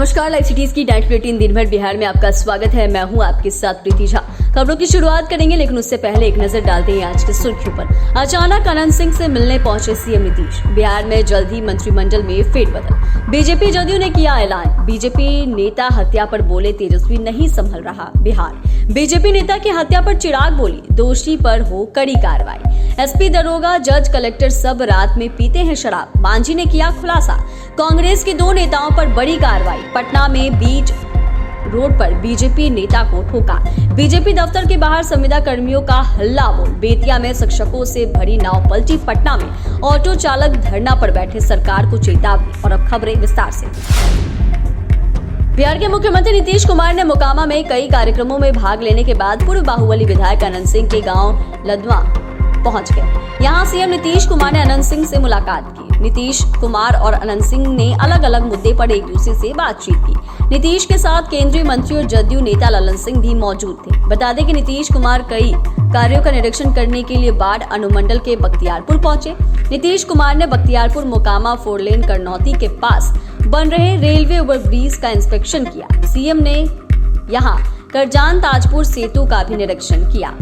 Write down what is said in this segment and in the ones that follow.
नमस्कार, live cities की night bulletin दिन भर बिहार में आपका स्वागत है। मैं हूं आपके साथ प्रीति झा। खबरों की शुरुआत करेंगे, लेकिन उससे पहले एक नजर डालते हैं आज की सुर्खियों पर। अचानक अनंत सिंह से मिलने पहुंचे सीएम नीतीश। बिहार में जल्द ही मंत्रिमंडल में फेरबदल। बीजेपी जदयू ने किया ऐलान। बीजेपी नेता हत्या पर बोले तेजस्वी नहीं संभल रहा बिहार। बीजेपी नेता की हत्या पर चिराग बोली दोषी पर हो कड़ी कार्रवाई। एसपी, दरोगा, जज, कलेक्टर सब रात में पीते हैं शराब। मांझी ने किया खुलासा। कांग्रेस के 2 नेताओं पर बड़ी कार्रवाई। पटना में बीच रोड पर बीजेपी नेता को ठोका। बीजेपी दफ्तर के बाहर संविदा कर्मियों का हल्ला बोल। बेतिया में शिक्षकों से भरी नाव पलटी। पटना में ऑटो चालक धरना पर बैठे, सरकार को चेतावनी। और अब खबरें विस्तार से। बिहार के मुख्यमंत्री नीतीश कुमार ने मोकामा में कई कार्यक्रमों में भाग लेने के बाद पूर्व बाहुबली विधायक अनंत सिंह के गांव लदवा पहुंच गए। यहां सीएम नीतीश कुमार ने अनंत सिंह से मुलाकात की। नीतीश कुमार और अनंत सिंह ने अलग अलग मुद्दे पर एक दूसरे से बातचीत की। नीतीश के साथ केंद्रीय मंत्री और जदयू नेता ललन सिंह भी मौजूद थे। बता दें कि नीतीश कुमार कई कार्यों का निरीक्षण करने के लिए बाढ़ अनुमंडल के बख्तियारपुर पहुंचे। नीतीश कुमार ने बख्तियारपुर मोकामा 4 लेन करनौती के पास बन रहे रेलवे ओवरब्रिज का इंस्पेक्शन किया। सीएम ने यहां करजान ताजपुर सेतु का भी निरीक्षण किया।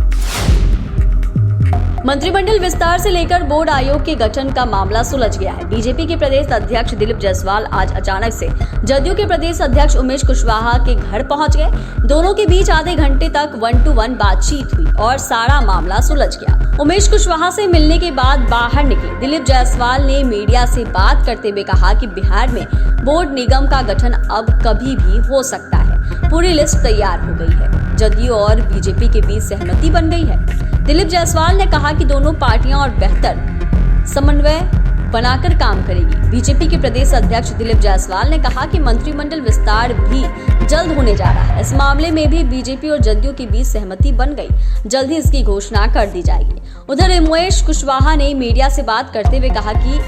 मंत्रिमंडल विस्तार से लेकर बोर्ड आयोग के गठन का मामला सुलझ गया है। बीजेपी के प्रदेश अध्यक्ष दिलीप जायसवाल आज अचानक से जदयू के प्रदेश अध्यक्ष उमेश कुशवाहा के घर पहुंच गए। दोनों के बीच आधे घंटे तक 1-to-1 बातचीत हुई और सारा मामला सुलझ गया। उमेश कुशवाहा से मिलने के बाद बाहर निकले दिलीप जायसवाल ने मीडिया से बात करते हुए कहा कि बिहार में बोर्ड निगम का गठन अब कभी भी हो सकता है। पूरी लिस्ट तैयार हो गई है। जदयू और बीजेपी के बीच सहमति बन गई है। दिलीप जायसवाल ने कहा कि दोनों पार्टियां और बेहतर समन्वय बनाकर काम करेगी। बीजेपी के प्रदेश अध्यक्ष दिलीप जायसवाल ने कहा कि मंत्रिमंडल विस्तार भी जल्द होने जा रहा है। इस मामले में भी बीजेपी और जदयू के बीच सहमति बन गई। जल्द ही इसकी घोषणा कर दी जाएगी। उधर उमेश कुशवाहा ने मीडिया से बात करते हुए कहा कि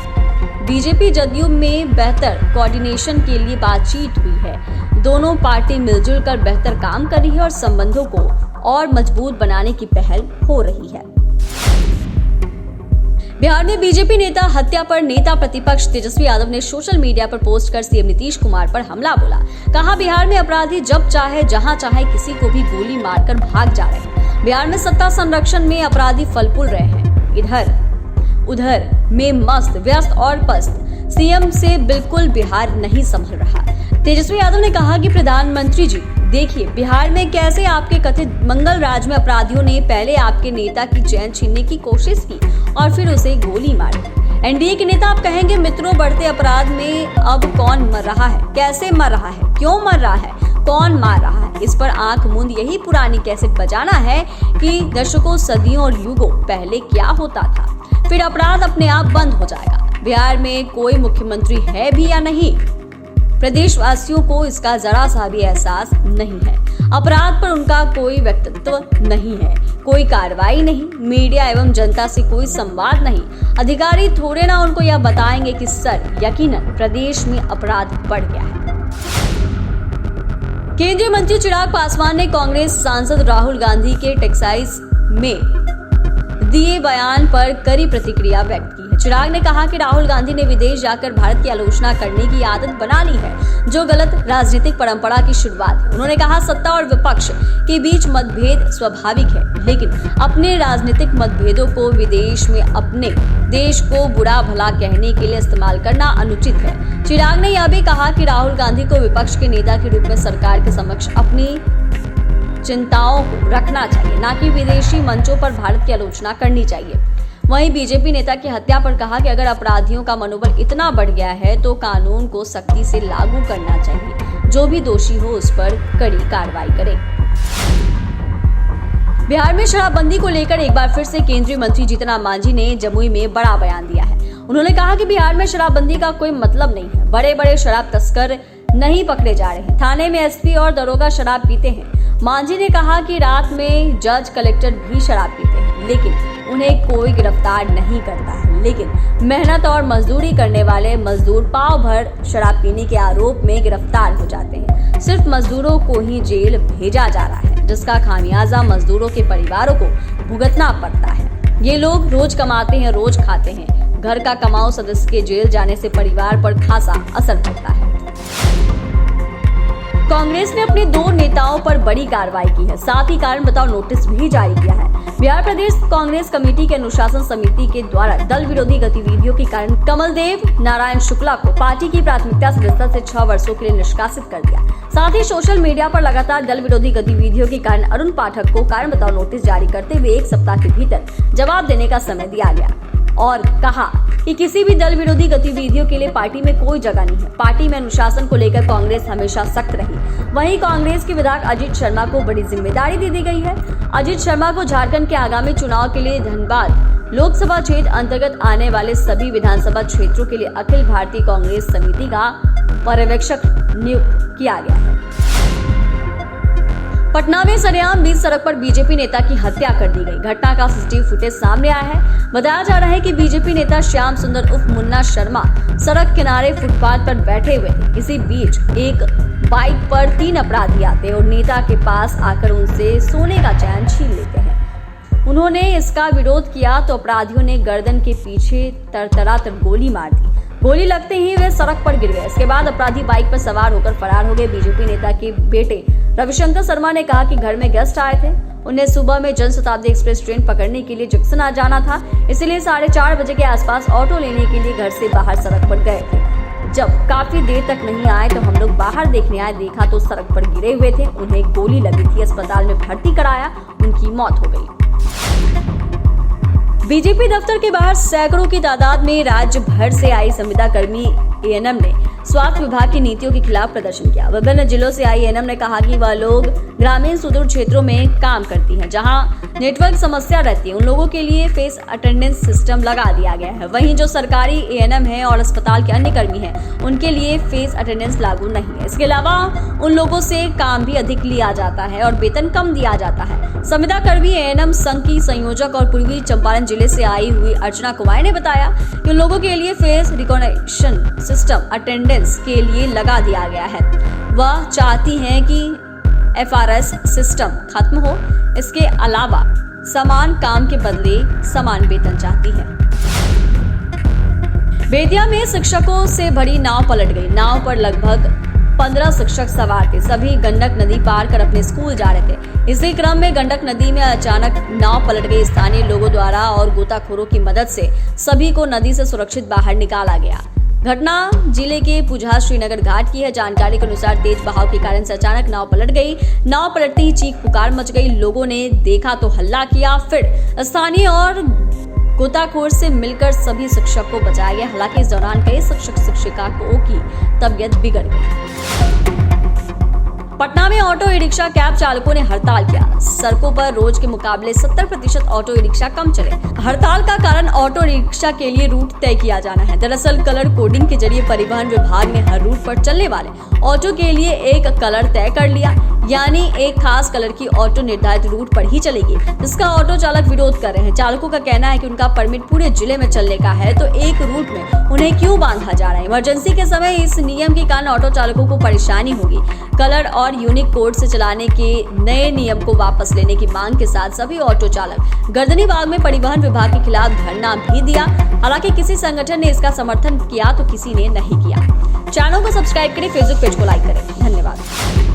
बीजेपी जदयू में बेहतर कोऑर्डिनेशन के लिए बातचीत हुई है। दोनों पार्टी मिलजुल कर बेहतर काम कर रही है और संबंधों को और मजबूत बनाने की पहल हो रही है। बिहार में बीजेपी नेता हत्या पर नेता प्रतिपक्ष तेजस्वी यादव ने सोशल मीडिया पर पोस्ट कर सीएम नीतीश कुमार पर हमला बोला। कहा बिहार में अपराधी जब चाहे जहां चाहे किसी को भी गोली मारकर भाग जा रहे हैं। बिहार में सत्ता संरक्षण में अपराधी फल फूल रहे हैं। इधर उधर में मस्त व्यस्त और पस्त सीएम से बिल्कुल बिहार नहीं संभल रहा। तेजस्वी यादव ने कहा कि प्रधानमंत्री जी देखिए बिहार में कैसे आपके कथित मंगल राज में अपराधियों ने पहले आपके नेता की चैन छीनने की कोशिश की और फिर उसे गोली मारी। एनडीए के नेता आप कहेंगे मित्रों बढ़ते अपराध में अब कौन मर रहा है, कैसे मर रहा है, क्यों मर रहा है, कौन मार रहा है। इस पर आंख मूंद यही पुरानी कैसेट बजाना है कि दशकों सदियों और युगों पहले क्या होता था, फिर अपराध अपने आप बंद हो जाएगा। बिहार में कोई मुख्यमंत्री है भी या नहीं, प्रदेशवासियों को इसका जरा सा भी एहसास नहीं है। अपराध पर उनका कोई व्यक्तित्व नहीं है, कोई कार्रवाई नहीं, मीडिया एवं जनता से कोई संवाद नहीं। अधिकारी थोड़े ना उनको यह बताएंगे कि सर यकीनन प्रदेश में अपराध बढ़ गया है। केंद्रीय मंत्री चिराग पासवान ने कांग्रेस सांसद राहुल गांधी के टेक्साइस में दिए बयान पर कड़ी प्रतिक्रिया व्यक्त की है। चिराग ने कहा कि राहुल गांधी ने विदेश जाकर भारत की आलोचना करने की आदत बना ली है, जो गलत राजनीतिक परंपरा की शुरुआत है। उन्होंने कहा सत्ता और विपक्ष के बीच मतभेद स्वाभाविक है, लेकिन अपने राजनीतिक मतभेदों को विदेश में अपने देश को बुरा भला कहने के लिए इस्तेमाल करना अनुचित है। चिराग ने यह भी कहा कि राहुल गांधी को विपक्ष के नेता के रूप में सरकार के समक्ष अपनी चिंताओं को रखना चाहिए, ना कि विदेशी मंचों पर भारत की आलोचना करनी चाहिए। वहीं बीजेपी नेता की हत्या पर कहा कि अगर अपराधियों का मनोबल इतना बढ़ गया है तो कानून को सख्ती से लागू करना चाहिए, जो भी दोषी हो उस पर कड़ी कार्रवाई करे। बिहार में शराबबंदी को लेकर एक बार फिर से केंद्रीय मंत्री जीतन राम मांझी ने जमुई में बड़ा बयान दिया है। उन्होंने कहा कि बिहार में शराबबंदी का कोई मतलब नहीं है। बड़े बड़े शराब तस्कर नहीं पकड़े जा रहे। थाने में एसपी और दरोगा शराब पीते हैं। मांझी ने कहा कि रात में जज, कलेक्टर भी शराब पीते हैं, लेकिन उन्हें कोई गिरफ्तार नहीं करता है। लेकिन मेहनत और मजदूरी करने वाले मजदूर पाव भर शराब पीने के आरोप में गिरफ्तार हो जाते हैं। सिर्फ मजदूरों को ही जेल भेजा जा रहा है, जिसका खामियाजा मजदूरों के परिवारों को भुगतना पड़ता है। ये लोग रोज कमाते हैं, रोज खाते हैं। घर का कमाऊ सदस्य के जेल जाने से परिवार पर खासा असर पड़ता है। कांग्रेस ने अपने 2 नेताओं पर बड़ी कार्रवाई की है, साथ ही कारण बताओ नोटिस भी जारी किया है। बिहार प्रदेश कांग्रेस कमेटी के अनुशासन समिति के द्वारा दल विरोधी गतिविधियों के कारण कमलदेव नारायण शुक्ला को पार्टी की प्राथमिकता सदस्यता से 6 वर्षों के लिए निष्कासित कर दिया। साथ ही सोशल मीडिया पर लगातार दल विरोधी गतिविधियों के कारण अरुण पाठक को कारण बताओ नोटिस जारी करते हुए 1 सप्ताह के भीतर जवाब देने का समय दिया गया और कहा कि किसी भी दल विरोधी गतिविधियों के लिए पार्टी में कोई जगह नहीं है। पार्टी में अनुशासन को लेकर कांग्रेस हमेशा सख्त रही। वहीं कांग्रेस के विधायक अजीत शर्मा को बड़ी जिम्मेदारी दे दी गई है। अजीत शर्मा को झारखंड के आगामी चुनाव के लिए धनबाद लोकसभा क्षेत्र अंतर्गत आने वाले सभी विधानसभा क्षेत्रों के लिए अखिल भारतीय कांग्रेस समिति का पर्यवेक्षक नियुक्त किया गया है। पटना में सरेआम बीच सड़क पर बीजेपी नेता की हत्या कर दी गई। घटना का सीसीटीवी फुटेज सामने आया है। बताया जा रहा है कि बीजेपी नेता श्याम सुंदर उर्फ मुन्ना शर्मा सड़क किनारे फुटपाथ पर बैठे हुए थे। इसी बीच एक बाइक पर 3 अपराधी आते और नेता के पास आकर उनसे सोने का चैन छीन लेते हैं। उन्होंने इसका विरोध किया तो अपराधियों ने गर्दन के पीछे तरतरातर गोली मार दी। गोली लगते ही वे सड़क पर गिर गए। इसके बाद अपराधी बाइक पर सवार होकर फरार हो गए। बीजेपी नेता के बेटे रविशंकर शर्मा ने कहा कि घर में गेस्ट आए थे। उन्हें सुबह में जनशताब्दी एक्सप्रेस ट्रेन पकड़ने के लिए जंक्शन आ जाना था, इसलिए 4:30 बजे के आसपास ऑटो लेने के लिए घर से बाहर सड़क पर गए थे। जब काफी देर तक नहीं आए तो हम लोग बाहर देखने आए, देखा तो सड़क पर गिरे हुए थे। उन्हें गोली लगी थी। अस्पताल में भर्ती कराया, उनकी मौत हो गई। बीजेपी दफ्तर के बाहर सैकड़ों की तादाद में राज्य भर से आई संविदा कर्मी एएनएम ने स्वास्थ्य विभाग की नीतियों के खिलाफ प्रदर्शन किया। विभिन्न जिलों से आई एएनएम ने कहा कि वह लोग ग्रामीण सुदूर क्षेत्रों में काम करती हैं, जहां नेटवर्क समस्या रहती है। उन लोगों के लिए फेस अटेंडेंस सिस्टम लगा दिया गया है। वहीं जो सरकारी एएनएम है और अस्पताल के अन्य कर्मी हैं, उनके लिए फेस अटेंडेंस लागू नहीं है। इसके अलावा उन लोगों से काम भी अधिक लिया जाता है और वेतन कम दिया जाता है। संविदा कर्मी एएनएम संघ की संयोजक और पूर्वी चंपारण जिले से आई हुई अर्चना कुमार ने बताया कि उन लोगों के लिए फेस रिकॉग्निशन सिस्टम अटेंडेंस के लिए लगा दिया गया है। वह चाहती हैं कि एफआरएस सिस्टम खत्म हो। इसके अलावा समान काम के बदले समान वेतन चाहती है। बेतिया में शिक्षकों से भरी नाव पलट गई। नाव पर लगभग 15 शिक्षक सवार थे। सभी गंडक नदी पार कर अपने स्कूल जा रहे थे। इसी क्रम में गंडक नदी में अचानक नाव पलट गई। स्थानीय लोगों द्वारा और गोताखोरों की मदद से सभी को नदी से सुरक्षित बाहर निकाला गया। घटना जिले के पुजहा श्रीनगर घाट की है। जानकारी के अनुसार तेज बहाव के कारण से अचानक नाव पलट गई। नाव पलटते ही चीख पुकार मच गई। लोगों ने देखा तो हल्ला किया। फिर स्थानीय और गोताखोर से मिलकर सभी शिक्षक को बचाया गया। हालांकि इस दौरान कई शिक्षक शिक्षिकाओं की तबीयत बिगड़ गई। पटना में ऑटो ई रिक्शा कैब चालकों ने हड़ताल किया। सड़कों पर रोज के मुकाबले 70% ऑटो ई रिक्शा कम चले। हड़ताल का कारण ऑटो रिक्शा के लिए रूट तय किया जाना है। दरअसल कलर कोडिंग के जरिए परिवहन विभाग ने हर रूट पर चलने वाले ऑटो के लिए एक कलर तय कर लिया, यानी एक खास कलर की ऑटो निर्धारित रूट पर ही चलेगी, जिसका ऑटो चालक विरोध कर रहे हैं। चालकों का कहना है कि उनका परमिट पूरे जिले में चलने का है, तो एक रूट में उन्हें क्यों बांधा जा रहा है। इमरजेंसी के समय इस नियम के कारण ऑटो चालकों को परेशानी होगी। कलर और यूनिक कोड से चलाने के नए नियम को वापस लेने की मांग के साथ सभी ऑटो चालक गर्दनीबाग में परिवहन विभाग के खिलाफ धरना भी दिया। हालांकि किसी संगठन ने इसका समर्थन किया तो किसी ने नहीं किया। चैनल को सब्सक्राइब करें, फेसबुक पेज को लाइक करें। धन्यवाद।